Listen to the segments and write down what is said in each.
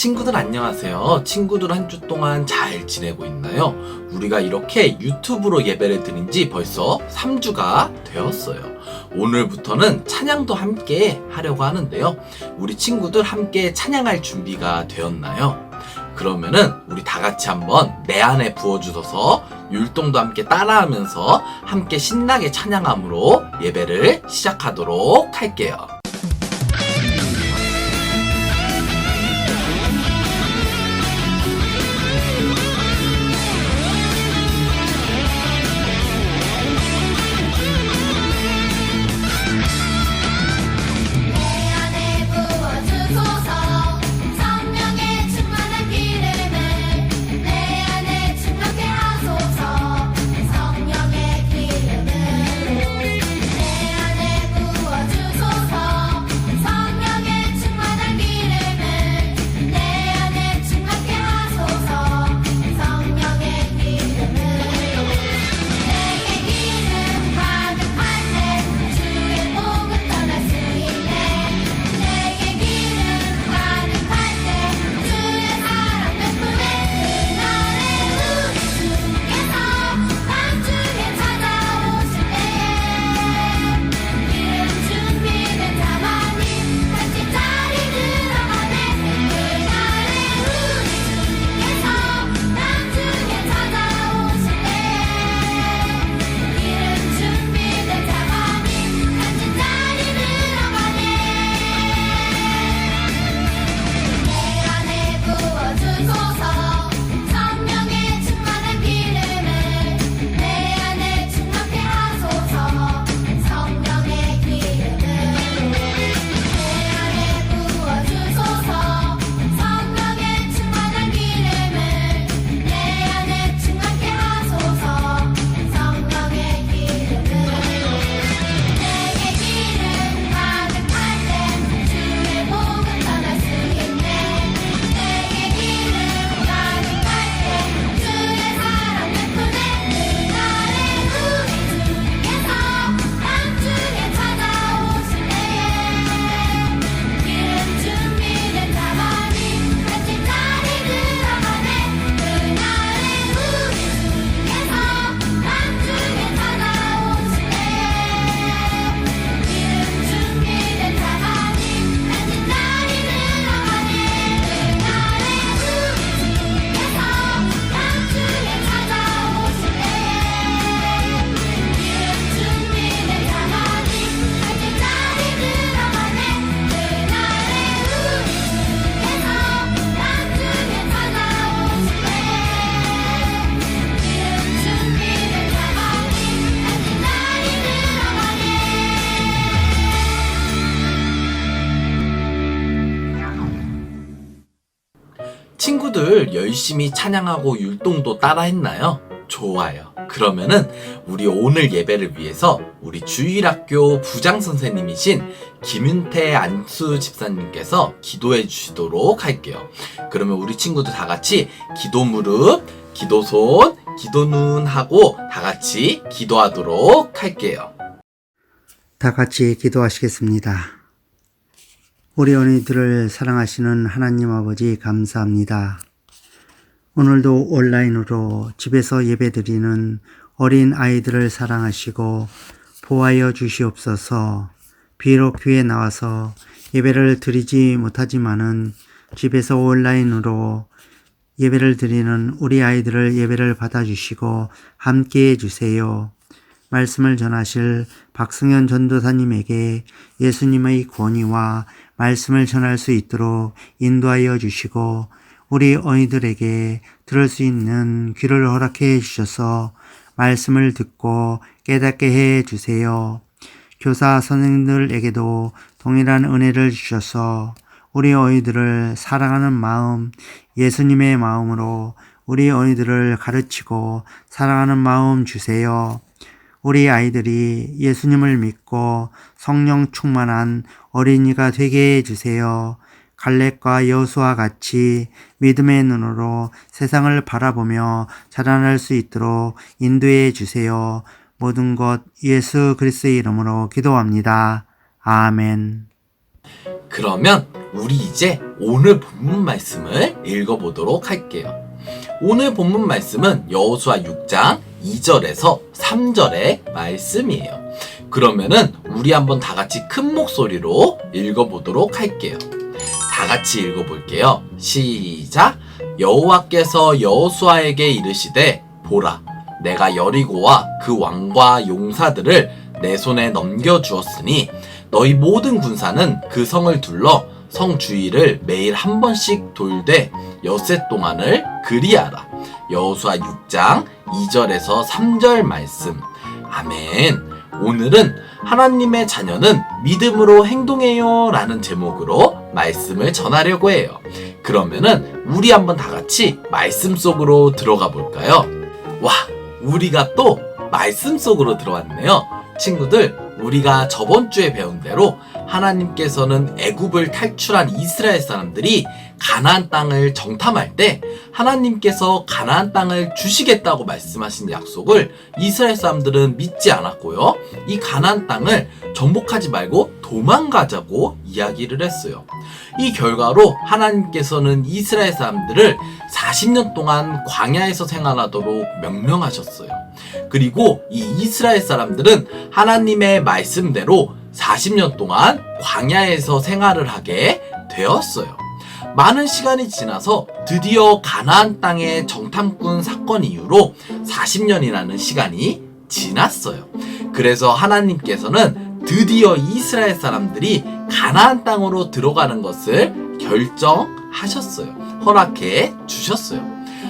친구들 안녕하세요. 친구들 한 주 동안 잘 지내고 있나요? 우리가 이렇게 유튜브로 예배를 드린 지 벌써 3주가 되었어요. 오늘부터는 찬양도 함께 하려고 하는데요. 우리 친구들 함께 찬양할 준비가 되었나요? 그러면은 우리 다 같이 한번 내 안에 부어주셔서 율동도 함께 따라하면서 함께 신나게 찬양함으로 예배를 시작하도록 할게요. 친구들 열심히 찬양하고 율동도 따라 했나요? 좋아요. 그러면은 우리 오늘 예배를 위해서 우리 주일학교 부장선생님이신 김윤태 안수 집사님께서 기도해 주시도록 할게요. 그러면 우리 친구들 다 같이 기도 무릎, 기도 손, 기도 눈 하고 다 같이 기도하도록 할게요. 다 같이 기도하시겠습니다. 우리 어린이들을 사랑하시는 하나님 아버지 감사합니다. 오늘도 온라인으로 집에서 예배드리는 어린 아이들을 사랑하시고 보호하여 주시옵소서. 비록 교회에 나와서 예배를 드리지 못하지만은 집에서 온라인으로 예배를 드리는 우리 아이들을 예배를 받아주시고 함께해 주세요. 말씀을 전하실 박승현 전도사님에게 예수님의 권위와 말씀을 전할 수 있도록 인도하여 주시고 우리 어린이들에게 들을 수 있는 귀를 허락해 주셔서 말씀을 듣고 깨닫게 해 주세요. 교사 선생님들에게도 동일한 은혜를 주셔서 우리 어린이들을 사랑하는 마음, 예수님의 마음으로 우리 어린이들을 가르치고 사랑하는 마음 주세요. 우리 아이들이 예수님을 믿고 성령 충만한 어린이가 되게 해주세요. 갈렙과 여호수아와 같이 믿음의 눈으로 세상을 바라보며 자라날 수 있도록 인도해 주세요. 모든 것 예수 그리스도의 이름으로 기도합니다. 아멘. 그러면 우리 이제 오늘 본문 말씀을 읽어보도록 할게요. 오늘 본문 말씀은 여호수아 6장 2절에서 3절의 말씀이에요. 그러면은 우리 한번 다 같이 큰 목소리로 읽어보도록 할게요. 다 같이 읽어볼게요. 시작. 여호와께서 여호수아에게 이르시되 보라, 내가 여리고와 그 왕과 용사들을 내 손에 넘겨주었으니 너희 모든 군사는 그 성을 둘러 성 주위를 매일 한 번씩 돌되 엿새 동안을 그리하라. 여호수아 6장 2절에서 3절 말씀. 아멘. 오늘은 하나님의 자녀는 믿음으로 행동해요 라는 제목으로 말씀을 전하려고 해요. 그러면은 우리 한번 다 같이 말씀 속으로 들어가 볼까요? 와, 우리가 또 말씀 속으로 들어왔네요. 친구들, 우리가 저번 주에 배운 대로 하나님께서는 애굽을 탈출한 이스라엘 사람들이 가나안 땅을 정탐할 때 하나님께서 가나안 땅을 주시겠다고 말씀하신 약속을 이스라엘 사람들은 믿지 않았고요. 이 가나안 땅을 정복하지 말고 도망가자고 이야기를 했어요. 이 결과로 하나님께서는 이스라엘 사람들을 40년 동안 광야에서 생활하도록 명령하셨어요. 그리고 이 이스라엘 사람들은 하나님의 말씀대로 40년 동안 광야에서 생활을 하게 되었어요. 많은 시간이 지나서 드디어 가나안 땅의 정탐꾼 사건 이후로 40년이라는 시간이 지났어요. 그래서 하나님께서는 드디어 이스라엘 사람들이 가나안 땅으로 들어가는 것을 결정하셨어요. 허락해 주셨어요.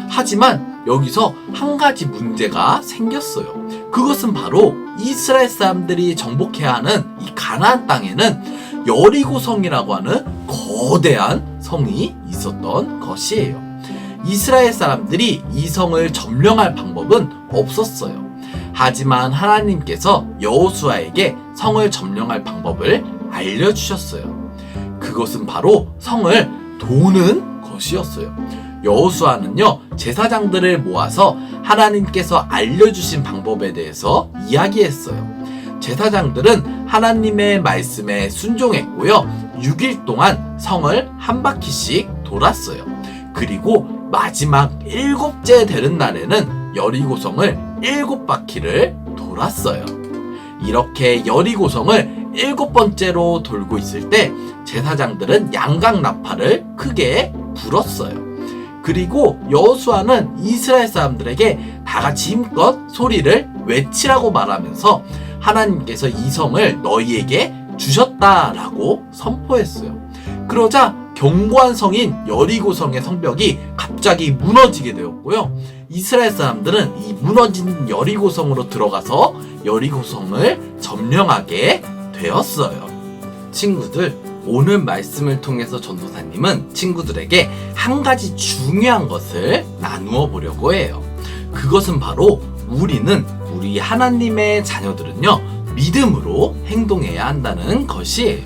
하지만 여기서 한 가지 문제가 생겼어요. 그것은 바로 이스라엘 사람들이 정복해야 하는 이 가나안 땅에는 여리고성이라고 하는 거대한 성이 있었던 것이에요. 이스라엘 사람들이 이 성을 점령할 방법은 없었어요. 하지만 하나님께서 여호수아에게 성을 점령할 방법을 알려주셨어요. 그것은 바로 성을 도는 것이었어요. 여호수아는요, 제사장들을 모아서 하나님께서 알려주신 방법에 대해서 이야기했어요. 제사장들은 하나님의 말씀에 순종했고요. 6일 동안 성을 한 바퀴씩 돌았어요. 그리고 마지막 7째 되는 날에는 여리고성을 7바퀴를 돌았어요. 이렇게 여리고성을 7번째로 돌고 있을 때 제사장들은 양각 나팔을 크게 불었어요. 그리고 여호수아는 이스라엘 사람들에게 다 같이 힘껏 소리를 외치라고 말하면서 하나님께서 이 성을 너희에게 주셨다라고 선포했어요. 그러자 견고한 성인 여리고성의 성벽이 갑자기 무너지게 되었고요. 이스라엘 사람들은 이 무너진 여리고성으로 들어가서 여리고성을 점령하게 되었어요. 친구들, 오늘 말씀을 통해서 전도사님은 친구들에게 한 가지 중요한 것을 나누어 보려고 해요. 그것은 바로 우리 하나님의 자녀들은요, 믿음으로 행동해야 한다는 것이에요.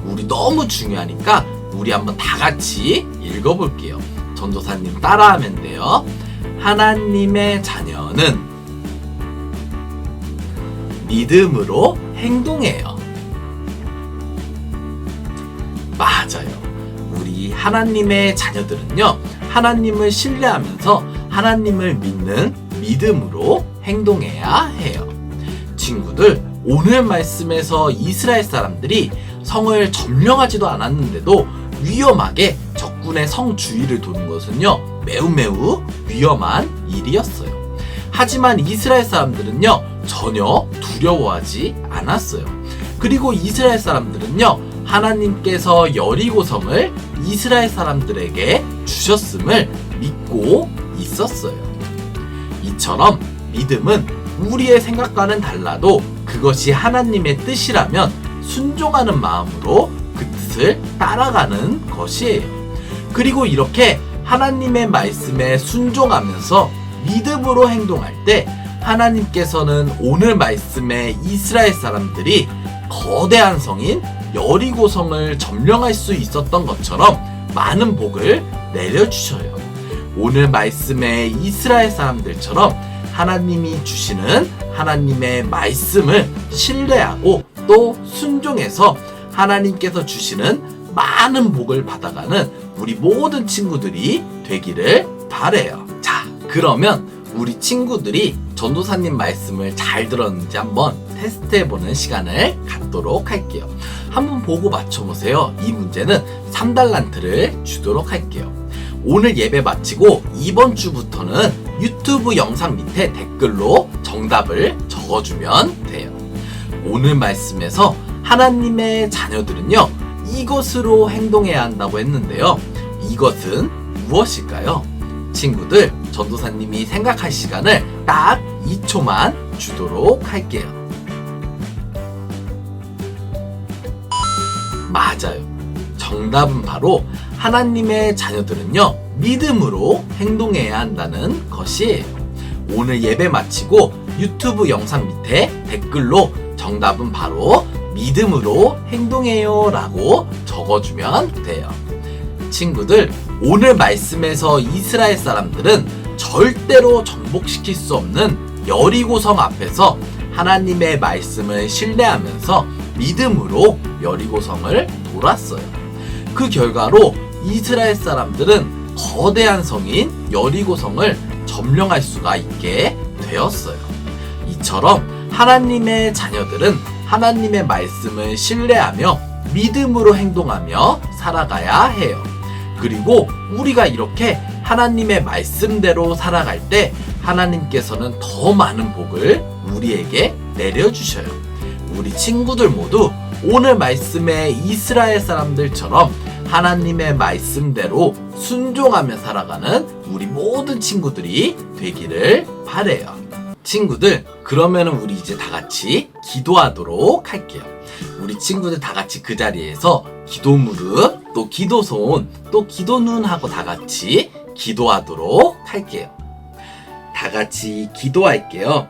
우리 너무 중요하니까 우리 한번 다 같이 읽어볼게요. 전도사님 따라하면 돼요. 하나님의 자녀는 믿음으로 행동해요. 맞아요. 우리 하나님의 자녀들은요, 하나님을 신뢰하면서 하나님을 믿는 믿음으로 행동해야 해요. 친구들, 오늘 말씀에서 이스라엘 사람들이 성을 점령하지도 않았는데도 위험하게 적군의 성 주위를 도는 것은요, 매우 위험한 일이었어요. 하지만 이스라엘 사람들은요, 전혀 두려워하지 않았어요. 그리고 이스라엘 사람들은요, 하나님께서 여리고성을 이스라엘 사람들에게 주셨음을 믿고 있었어요. 이처럼 믿음은 우리의 생각과는 달라도 그것이 하나님의 뜻이라면 순종하는 마음으로 그 뜻을 따라가는 것이에요. 그리고 이렇게 하나님의 말씀에 순종하면서 믿음으로 행동할 때 하나님께서는 오늘 말씀에 이스라엘 사람들이 거대한 성인 여리고성을 점령할 수 있었던 것처럼 많은 복을 내려주셔요. 오늘 말씀에 이스라엘 사람들처럼 하나님이 주시는 하나님의 말씀을 신뢰하고 또 순종해서 하나님께서 주시는 많은 복을 받아가는 우리 모든 친구들이 되기를 바래요. 자, 그러면 우리 친구들이 전도사님 말씀을 잘 들었는지 한번 테스트해보는 시간을 갖도록 할게요. 한번 보고 맞춰보세요. 이 문제는 3달란트를 주도록 할게요. 오늘 예배 마치고 이번 주부터는 유튜브 영상 밑에 댓글로 정답을 적어주면 돼요. 오늘 말씀에서 하나님의 자녀들은요, 이것으로 행동해야 한다고 했는데요. 이것은 무엇일까요? 친구들, 전도사님이 생각할 시간을 딱 2초만 주도록 할게요. 맞아요. 정답은 바로 하나님의 자녀들은요, 믿음으로 행동해야 한다는 것이에요. 오늘 예배 마치고 유튜브 영상 밑에 댓글로 정답은 바로 믿음으로 행동해요 라고 적어주면 돼요. 친구들, 오늘 말씀에서 이스라엘 사람들은 절대로 정복시킬 수 없는 여리고성 앞에서 하나님의 말씀을 신뢰하면서 믿음으로 여리고성을 돌았어요. 그 결과로 이스라엘 사람들은 거대한 성인 여리고성을 점령할 수가 있게 되었어요. 이처럼 하나님의 자녀들은 하나님의 말씀을 신뢰하며 믿음으로 행동하며 살아가야 해요. 그리고 우리가 이렇게 하나님의 말씀대로 살아갈 때 하나님께서는 더 많은 복을 우리에게 내려주셔요. 우리 친구들 모두 오늘 말씀의 이스라엘 사람들처럼 하나님의 말씀대로 순종하며 살아가는 우리 모든 친구들이 되기를 바래요. 친구들, 그러면 우리 이제 다 같이 기도하도록 할게요. 우리 친구들 다 같이 그 자리에서 기도 무릎, 또 기도 손, 또 기도 눈 하고 다 같이 기도하도록 할게요. 다 같이 기도할게요.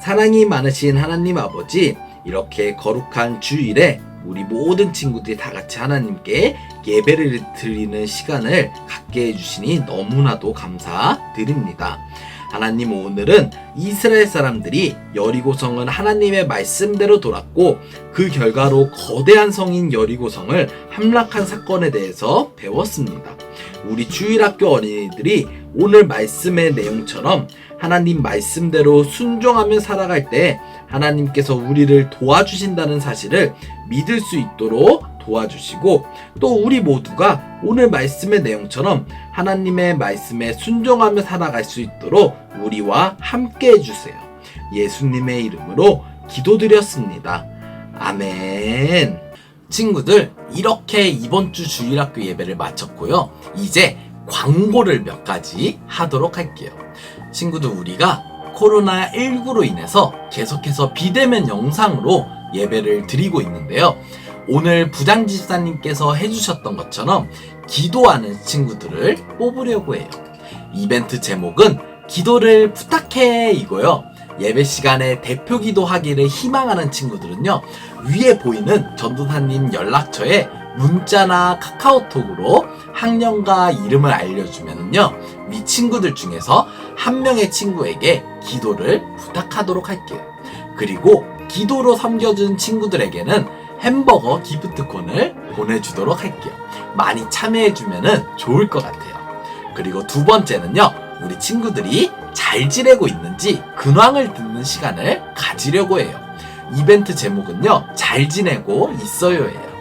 사랑이 많으신 하나님 아버지, 이렇게 거룩한 주일에 우리 모든 친구들이 다 같이 하나님께 예배를 드리는 시간을 갖게 해주시니 너무나도 감사드립니다. 하나님, 오늘은 이스라엘 사람들이 여리고성은 하나님의 말씀대로 돌았고 그 결과로 거대한 성인 여리고성을 함락한 사건에 대해서 배웠습니다. 우리 주일학교 어린이들이 오늘 말씀의 내용처럼 하나님 말씀대로 순종하며 살아갈 때 하나님께서 우리를 도와주신다는 사실을 믿을 수 있도록 도와주시고, 또 우리 모두가 오늘 말씀의 내용처럼 하나님의 말씀에 순종하며 살아갈 수 있도록 우리와 함께 해주세요. 예수님의 이름으로 기도드렸습니다. 아멘. 친구들, 이렇게 이번 주 주일학교 예배를 마쳤고요. 이제 광고를 몇 가지 하도록 할게요. 친구들, 우리가 코로나19로 인해서 계속해서 비대면 영상으로 예배를 드리고 있는데요. 오늘 부장 집사님께서 해주셨던 것처럼 기도하는 친구들을 뽑으려고 해요. 이벤트 제목은 기도를 부탁해 이고요. 예배 시간에 대표 기도하기를 희망하는 친구들은요, 위에 보이는 전도사님 연락처에 문자나 카카오톡으로 학년과 이름을 알려주면요, 이 친구들 중에서 한 명의 친구에게 기도를 부탁하도록 할게요. 그리고 기도로 섬겨준 친구들에게는 햄버거 기프트콘을 보내주도록 할게요. 많이 참여해주면 좋을 것 같아요. 그리고 두 번째는요, 우리 친구들이 잘 지내고 있는지 근황을 듣는 시간을 가지려고 해요. 이벤트 제목은요, 잘 지내고 있어요예요.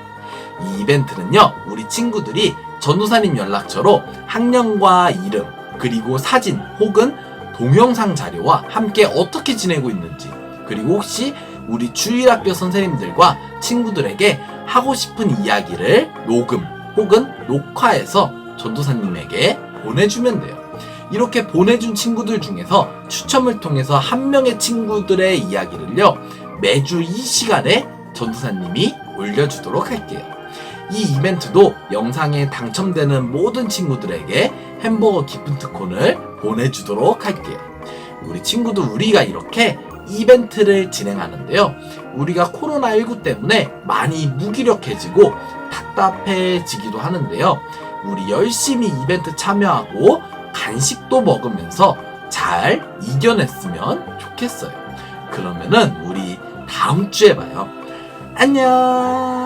이 이벤트는요, 우리 친구들이 전도사님 연락처로 학년과 이름, 그리고 사진 혹은 동영상 자료와 함께 어떻게 지내고 있는지, 그리고 혹시 우리 주일학교 선생님들과 친구들에게 하고 싶은 이야기를 녹음 혹은 녹화해서 전도사님에게 보내주면 돼요. 이렇게 보내준 친구들 중에서 추첨을 통해서 한 명의 친구들의 이야기를요, 매주 이 시간에 전도사님이 올려주도록 할게요. 이 이벤트도 영상에 당첨되는 모든 친구들에게 햄버거 기프트콘을 보내주도록 할게요. 우리 친구도 우리가 이렇게 이벤트를 진행하는데요, 우리가 코로나19 때문에 많이 무기력해지고 답답해지기도 하는데요, 우리 열심히 이벤트 참여하고 간식도 먹으면서 잘 이겨냈으면 좋겠어요. 그러면은 우리 다음 주에 봐요. 안녕.